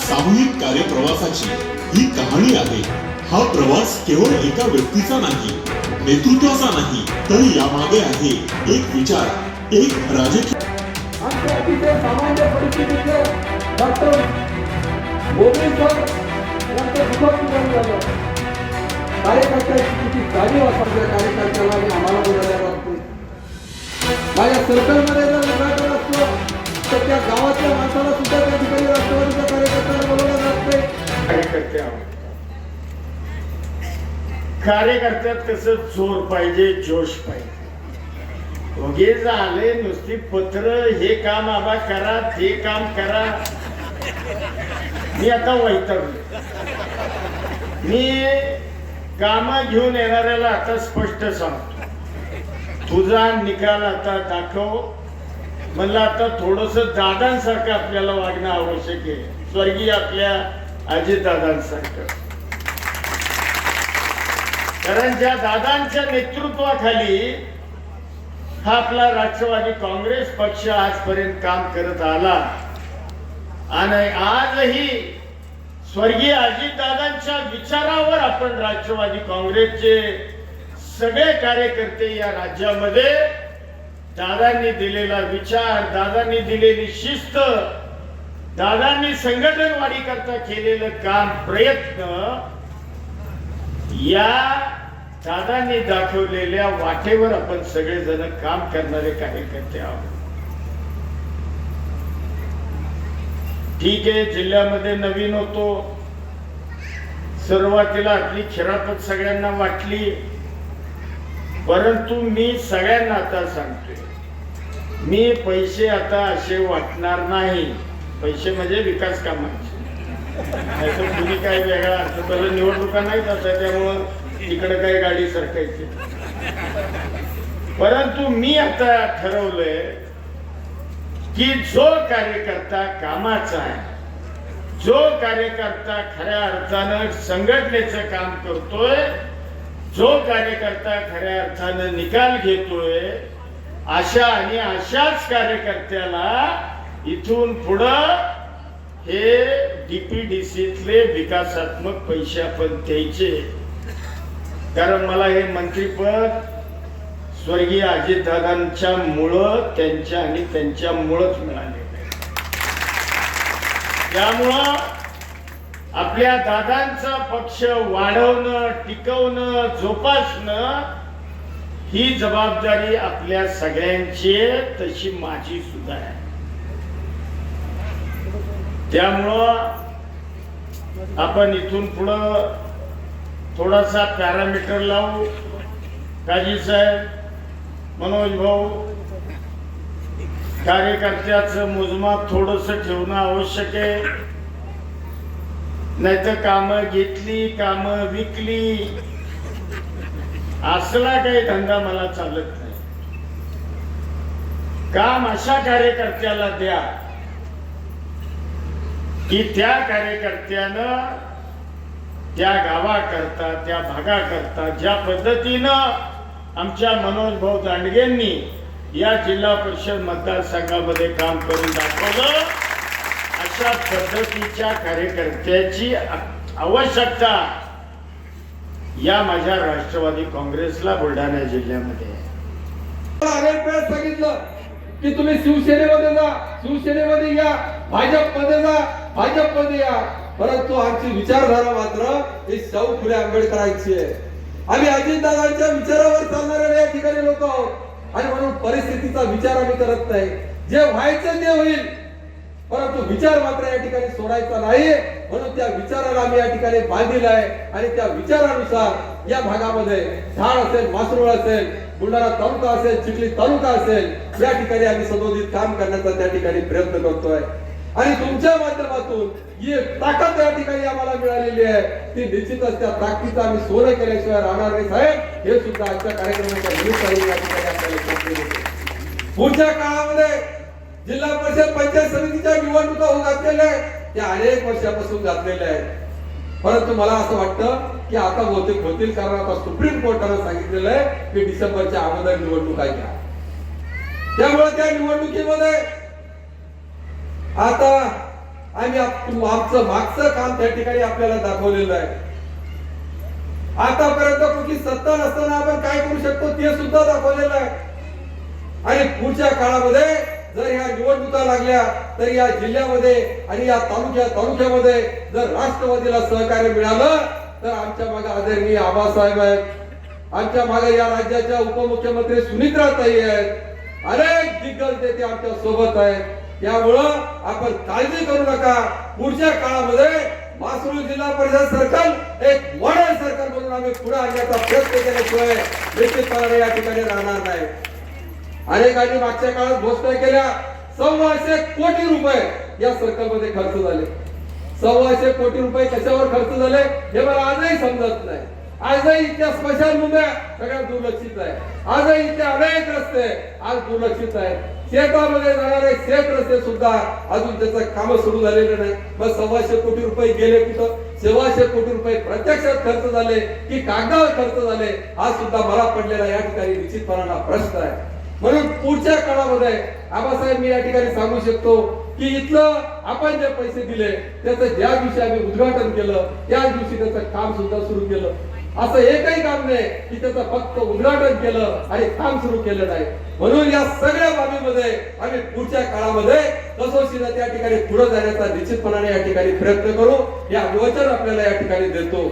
सामूहिक कार्यप्रवासाची ही कहाणी आहे. हा प्रवास केवळ एका व्यक्तीचा नाही, नेतृत्वाचा नाही, तर यामागे आहे एक विचार, एक राजकीय. आमच्या अतिशय सामान्य परिस्थितीचे डॉक्टर मोदी सर यांचं दुःख निधन झालं. कार्यकर्त्याची किती जाणीव असायच्या कार्यकर्त्याला आणि आम्हाला बोलायला लागते. माझ्या सर्कलमध्ये जर विभागला असतो तर त्या गावातल्या माणसाला सुद्धा त्या ठिकाणी राष्ट्रवादीच्या कार्यकर्त्याला बोलवलं जात नाही. कार्यकर्त्यात कसं जोर पाहिजे, जोश पाहिजे. ओगे झाले नुसती पत्र, हे काम आबा करा, ते काम करा. मी आता वैतागलो. मी काम घेऊन येणाऱ्याला आता स्पष्ट सांगतो, तुझा निकाल आता दाखव. म्हणलं आता थोडस दादांसारखं आपल्याला वागणं आवश्यक आहे, स्वर्गीय आपल्या अजितदादांसारखं. कारण ज्या दादांच्या नेतृत्वाखाली हा आपला राष्ट्रवादी काँग्रेस पक्ष आजपर्यंत काम करत आला आणि आजही स्वर्गीय अजितदादांच्या विचारावर आपण राष्ट्रवादी काँग्रेसचे सगळे कार्यकर्ते या राज्यामध्ये दादांनी दिलेला विचार, दादांनी दिलेली शिस्त, दादांनी संघटनवाढी करता केलेलं काम, प्रयत्न, या दादांनी दाखवलेल्या वाटेवर आपण सगळेजण काम करणारे कार्यकर्ते आहोत. ठीक आहे, जिल्ह्यामध्ये नवीन होतो, सुरुवातीला आपली खिरापत सगळ्यांना वाटली. परंतु मी सगळ्यांना आता सांगतोय, मी पैसे आता असे वाटणार नाही. पैसे म्हणजे विकास कामाचे, नाहीतर तुम्ही काय वेगळा अर्थ. पहिलं निवडणुका नाहीत आता, त्यामुळं तिकडे काही गाडी सरकायची. परंतु मी आता ठरवलंय की जो कार्यकर्ता कामाचा आहे, जो कार्यकर्ता खऱ्या अर्थानं संघटनेचं काम करतोय, जो कार्यकर्ता खऱ्या अर्थानं निकाल घेतोय, अशा आणि अशाच कार्यकर्त्याला इथून पुढं हे डीपीडीसीतले विकासात्मक पैसे आपण द्यायचे. कारण मला हे मंत्रीपद स्वर्गीय अजितदादांच्या मुळे, त्यांच्या आणि त्यांच्यामुळेच मिळाले. त्यामुळं आपल्या दादांचा पक्ष वाढवणं, टिकवणं, जोपासणं ही जबाबदारी आपल्या सगळ्यांची आहे, तशी माझी सुद्धा आहे. त्यामुळं आपण इथून पुढं थोडासा पॅरामीटर लावू. काजी साहेब, मनोज भाऊ, कार्यकर्त्याचं मोजमाप थोडस ठेवणं आवश्यक आहे. नाहीतर कामं घेतली, कामं विकली, असला काही धंदा मला चालत नाही. काम अशा कार्यकर्त्याला द्या की त्या कार्यकर्त्यानं त्या गावाकरता, त्या भागाकरता ज्या पद्धतीनं आमच्या मनोज भाऊ दांडगेंनी या जिल्हा परिषद मतदारसंघामध्ये काम करून दाखवलं, अशा पद्धतीच्या कार्यकर्त्याची आवश्यकता या माझ्या राष्ट्रवादी काँग्रेसला बुलढाणा जिल्ह्यामध्ये अनेक वेळेस सांगितलं की तुम्ही शिवसेनेमध्ये जा, शिवसेनेमध्ये या, भाजपमध्ये जा, भाजपमध्ये या. परंतु आमची विचारधारा मात्र ही सौ फुले आंबेडकरांची आहे. आम्ही अजितदादांच्या विचारावर चालणारे या ठिकाणी लोक आहोत आणि म्हणून परिस्थितीचा विचार आम्ही करत नाही. जे व्हायचं ते होईल, परंतु विचार मात्र या ठिकाणी सोडायचा नाही. म्हणून त्या विचाराला आम्ही या ठिकाणी बांधील आहे आणि त्या विचारानुसार या भागामध्ये धाड असेल, मासरूळ असेल, बुलढाणा तालुका असेल, चिखली तालुका असेल, या ठिकाणी आम्ही सदोदित काम करण्याचा त्या ठिकाणी प्रयत्न करतोय. आणि तुमच्या माध्यमातून जी ताकद या ठिकाणी आम्हाला मिळालेली आहे, ती निश्चितच त्या ताकदीचा आम्ही सोनं केल्याशिवाय राहणार नाही साहेब. हे सुद्धा आजच्या कार्यक्रमाच्या निमित्ताने या ठिकाणी आपल्याला पुढच्या काळामध्ये जिल्हा परिषद पंचायत समितीच्या निवडणुका होत असलेल्या त्या अनेक वर्षापासून घातलेल्या आहेत. परंतु मला असं वाटतं की आता बहुतेक होतील, कारण आता सुप्रीम कोर्टाने सांगितलेलं आहे की डिसेंबरच्या अगोदर निवडणुका घ्या. त्यामुळे त्या निवडणुकीमध्ये आता आम्ही आमचं मागचं काम त्या ठिकाणी आपल्याला दाखवलेलं आहे. आतापर्यंत कुठली सत्ता नसताना आपण काय करू शकतो ते सुद्धा दाखवलेलं आहे. आणि पुढच्या काळामध्ये जर ह्या निवडणुका लागल्या तर या जिल्ह्यामध्ये आणि या तालुक्यामध्ये जर राष्ट्रवादीला सहकार्य मिळालं तर आमच्या मागे आदरणीय आबासाहेब आहेत, आमच्या मागे या राज्याच्या उपमुख्यमंत्री सुनित्राताई आहेत, अनेक दिग्गज नेते आमच्या सोबत आहेत. त्यामुळं आपण काळजी करू नका. पुढच्या काळामध्ये मासुळ जिल्हा परिषद सर्कल एक मॉडेल सर्कल म्हणून आम्ही पुढे आणण्याचा प्रयत्न केल्याशिवाय निश्चितपणे या ठिकाणी राहणार नाही. अनेकांनी मागच्या काळात घोषणा केल्या 1,200 कोटी रुपये या सर्कल मध्ये खर्च झाले. 1,200 कोटी रुपये कशावर खर्च झाले हे मला आजही समजत नाही. आजही इथल्या स्मशानभूम्या सगळ्या दुर्लक्षित आहे. आजही इथले अनेक रस्ते आज दुर्लक्षित आहे. शेतामध्ये जाणारे शेत रस्ते सुद्धा अजून त्याचं काम सुरू झालेलं नाही. मग 1,200 कोटी रुपये गेले कुठं? 1,600 कोटी रुपये प्रत्यक्षात खर्च झाले की कागदावर खर्च झाले हा सुद्धा मला पडलेला या ठिकाणी निश्चितपणाचा प्रश्न आहे. म्हणून पुढच्या काळामध्ये आबासाहेब मी या ठिकाणी सांगू शकतो की इथलं आपण जे पैसे दिले त्याचं ज्या दिवशी आम्ही उद्घाटन केलं त्याच दिवशी त्याचं काम सुद्धा सुरू केलं. असं एकही काम नाही की त्याचं फक्त उद्घाटन केलं आणि काम सुरू केलं नाही. म्हणून या सगळ्या बाबीमध्ये आम्ही पुढच्या काळामध्ये कसोशीला त्या ठिकाणी पुढे जाण्याचा निश्चितपणाने या ठिकाणी प्रयत्न करू. या वचन आपल्याला या ठिकाणी देतो.